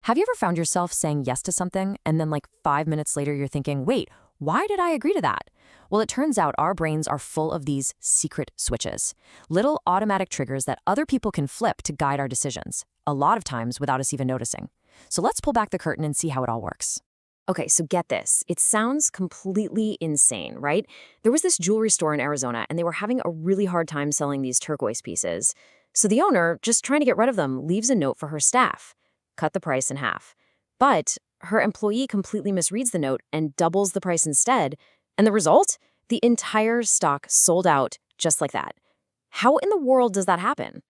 Have you ever found yourself saying yes to something and then like 5 minutes later you're thinking, wait, why did I agree to that? Well, it turns out our brains are full of these secret switches, little automatic triggers that other people can flip to guide our decisions, a lot of times without us even noticing. So let's pull back the curtain and see how it all works. Okay, so get this. It sounds completely insane, right? There was this jewelry store in Arizona, and they were having a really hard time selling these turquoise pieces. So the owner, just trying to get rid of them, leaves a note for her staff. Cut the price in half. But her employee completely misreads the note and doubles the price instead. And the result? The entire stock sold out just like that. How in the world does that happen?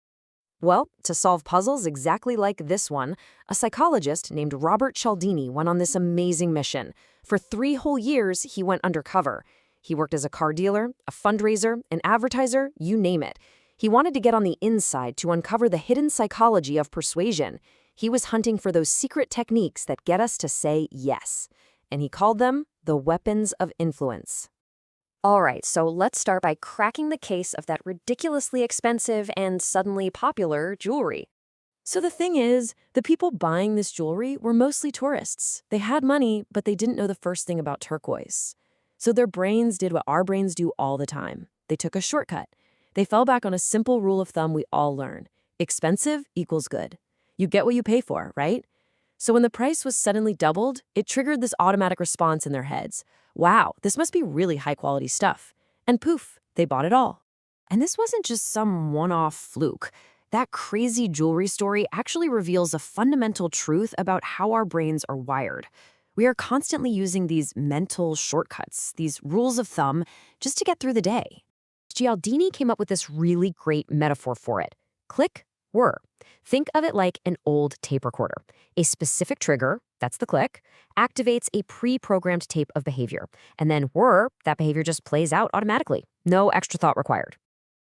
Well, to solve puzzles exactly like this one, a psychologist named Robert Cialdini went on this amazing mission. For 3 whole years, he went undercover. He worked as a car dealer, a fundraiser, an advertiser, you name it. He wanted to get on the inside to uncover the hidden psychology of persuasion. He was hunting for those secret techniques that get us to say yes. And he called them the weapons of influence. All right, so let's start by cracking the case of that ridiculously expensive and suddenly popular jewelry. So the thing is, the people buying this jewelry were mostly tourists. They had money, but they didn't know the first thing about turquoise. So their brains did what our brains do all the time. They took a shortcut. They fell back on a simple rule of thumb we all learn. Expensive equals good. You get what you pay for, right? So when the price was suddenly doubled, it triggered this automatic response in their heads. Wow, this must be really high-quality stuff. And poof, they bought it all. And this wasn't just some one-off fluke. That crazy jewelry story actually reveals a fundamental truth about how our brains are wired. We are constantly using these mental shortcuts, these rules of thumb, just to get through the day. Cialdini came up with this really great metaphor for it. Click, whir. Think of it like an old tape recorder. A specific trigger, that's the click, activates a pre-programmed tape of behavior. And then whir, that behavior just plays out automatically. No extra thought required.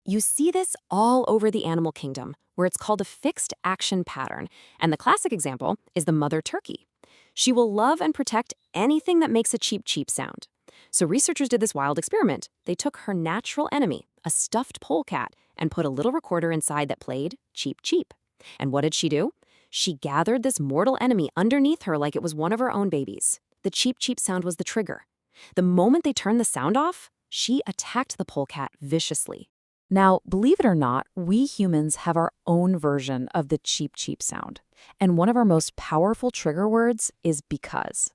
You see this all over the animal kingdom, where it's called a fixed action pattern. And the classic example is the mother turkey. She will love and protect anything that makes a cheep, cheep sound. So researchers did this wild experiment. They took her natural enemy, a stuffed polecat, and put a little recorder inside that played cheep, cheep. And what did she do? She gathered this mortal enemy underneath her like it was one of her own babies. The cheep, cheep sound was the trigger. The moment they turned the sound off, she attacked the polecat viciously. Now, believe it or not, we humans have our own version of the cheep, cheep sound. And one of our most powerful trigger words is because.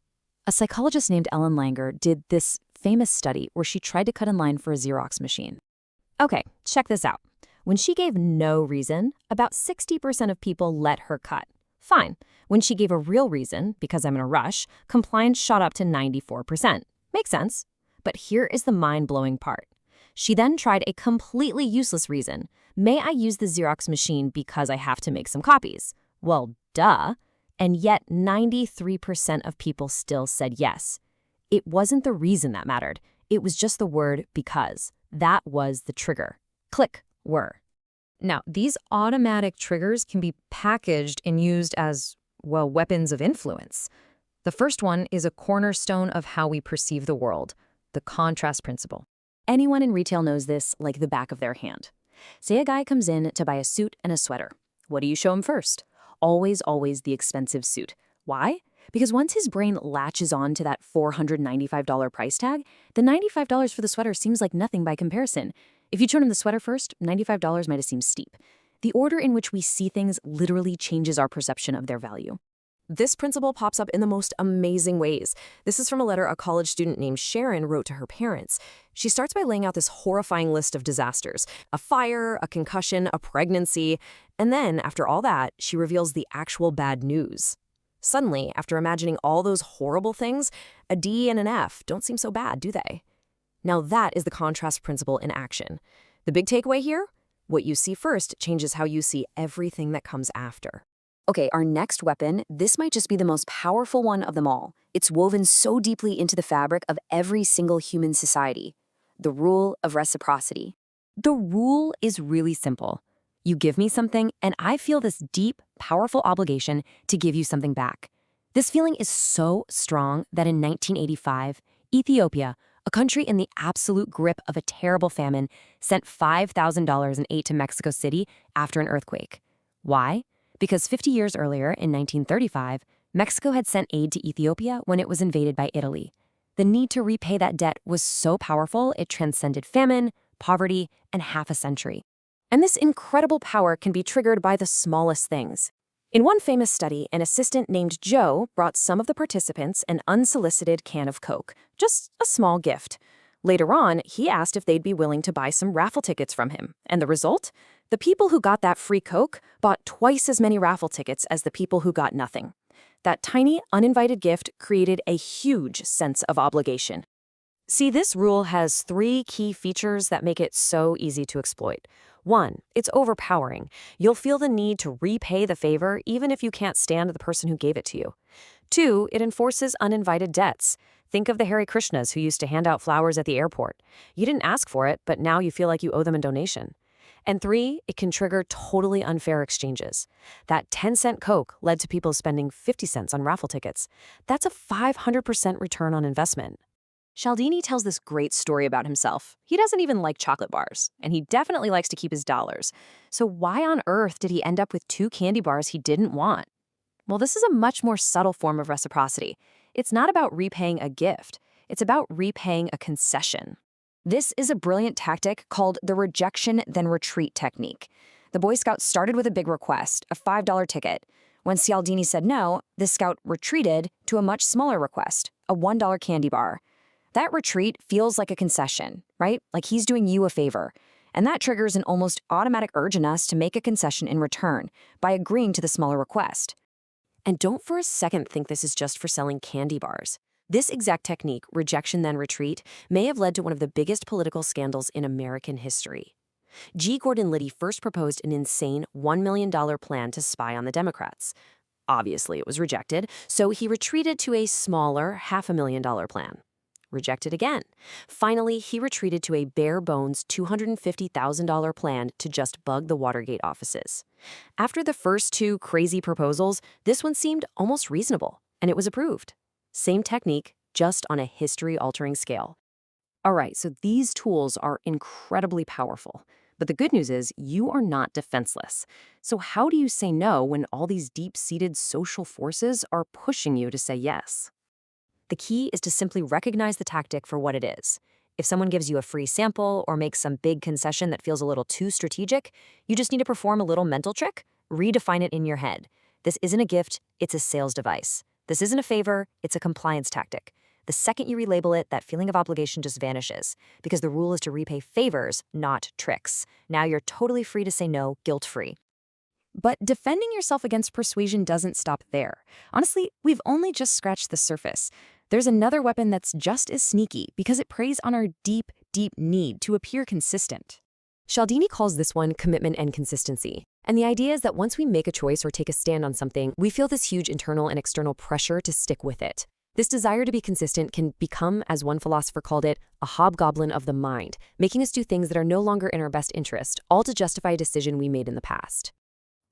A psychologist named Ellen Langer did this famous study where she tried to cut in line for a Xerox machine. Okay, check this out. When she gave no reason, about 60% of people let her cut. Fine. When she gave a real reason, because I'm in a rush, compliance shot up to 94%. Makes sense. But here is the mind-blowing part. She then tried a completely useless reason. May I use the Xerox machine because I have to make some copies? Well, duh. And yet 93% of people still said yes. It wasn't the reason that mattered. It was just the word because. That was the trigger. Click, whir. Now, these automatic triggers can be packaged and used as, well, weapons of influence. The first one is a cornerstone of how we perceive the world, the contrast principle. Anyone in retail knows this like the back of their hand. Say a guy comes in to buy a suit and a sweater. What do you show him first? Always the expensive suit. Why? Because once his brain latches on to that $495 price tag, the $95 for the sweater seems like nothing by comparison. If you showed him the sweater first, $95 might have seemed steep. The order in which we see things literally changes our perception of their value. This principle pops up in the most amazing ways. This is from a letter a college student named Sharon wrote to her parents. She starts by laying out this horrifying list of disasters: a fire, a concussion, a pregnancy. And then, after all that, she reveals the actual bad news. Suddenly, after imagining all those horrible things, a D and an F don't seem so bad, do they? Now that is the contrast principle in action. The big takeaway here? What you see first changes how you see everything that comes after. Okay, our next weapon, this might just be the most powerful one of them all. It's woven so deeply into the fabric of every single human society. The rule of reciprocity. The rule is really simple. You give me something, and I feel this deep, powerful obligation to give you something back. This feeling is so strong that in 1985, Ethiopia, a country in the absolute grip of a terrible famine, sent $5,000 in aid to Mexico City after an earthquake. Why? Because 50 years earlier, in 1935, Mexico had sent aid to Ethiopia when it was invaded by Italy. The need to repay that debt was so powerful it transcended famine, poverty, and half a century. And this incredible power can be triggered by the smallest things. In one famous study, an assistant named Joe brought some of the participants an unsolicited can of Coke, just a small gift. Later on, he asked if they'd be willing to buy some raffle tickets from him. And the result? The people who got that free Coke bought twice as many raffle tickets as the people who got nothing. That tiny, uninvited gift created a huge sense of obligation. See, this rule has 3 key features that make it so easy to exploit. 1, it's overpowering. You'll feel the need to repay the favor even if you can't stand the person who gave it to you. 2, it enforces uninvited debts. Think of the Hare Krishnas who used to hand out flowers at the airport. You didn't ask for it, but now you feel like you owe them a donation. And 3, it can trigger totally unfair exchanges. That 10-cent Coke led to people spending 50 cents on raffle tickets. That's a 500% return on investment. Cialdini tells this great story about himself. He doesn't even like chocolate bars, and he definitely likes to keep his dollars. So why on earth did he end up with 2 candy bars he didn't want? Well, this is a much more subtle form of reciprocity. It's not about repaying a gift. It's about repaying a concession. This is a brilliant tactic called the rejection then retreat technique. The Boy Scouts started with a big request, a $5 ticket. When Cialdini said no, the scout retreated to a much smaller request, a $1 candy bar. That retreat feels like a concession, right? Like he's doing you a favor. And that triggers an almost automatic urge in us to make a concession in return by agreeing to the smaller request. And don't for a second think this is just for selling candy bars. This exact technique, rejection then retreat, may have led to one of the biggest political scandals in American history. G. Gordon Liddy first proposed an insane $1 million plan to spy on the Democrats. Obviously, it was rejected, so he retreated to a smaller $500,000 plan. Rejected again. Finally, he retreated to a bare-bones $250,000 plan to just bug the Watergate offices. After the first 2 crazy proposals, this one seemed almost reasonable, and it was approved. Same technique, just on a history-altering scale. All right, so these tools are incredibly powerful. But the good news is you are not defenseless. So how do you say no when all these deep-seated social forces are pushing you to say yes? The key is to simply recognize the tactic for what it is. If someone gives you a free sample or makes some big concession that feels a little too strategic, you just need to perform a little mental trick, redefine it in your head. This isn't a gift, it's a sales device. This isn't a favor, it's a compliance tactic. The second you relabel it, that feeling of obligation just vanishes, because the rule is to repay favors, not tricks. Now you're totally free to say no, guilt-free. But defending yourself against persuasion doesn't stop there. Honestly, we've only just scratched the surface. There's another weapon that's just as sneaky because it preys on our deep, deep need to appear consistent. Cialdini calls this one commitment and consistency. And the idea is that once we make a choice or take a stand on something, we feel this huge internal and external pressure to stick with it. This desire to be consistent can become, as one philosopher called it, a hobgoblin of the mind, making us do things that are no longer in our best interest, all to justify a decision we made in the past.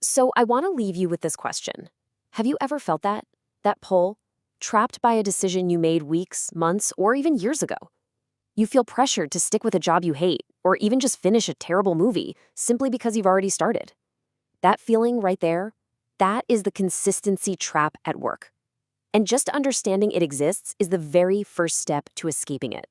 So I want to leave you with this question. Have you ever felt that? That pull? Trapped by a decision you made weeks, months, or even years ago? You feel pressured to stick with a job you hate, or even just finish a terrible movie, simply because you've already started. That feeling right there, that is the consistency trap at work. And just understanding it exists is the very first step to escaping it.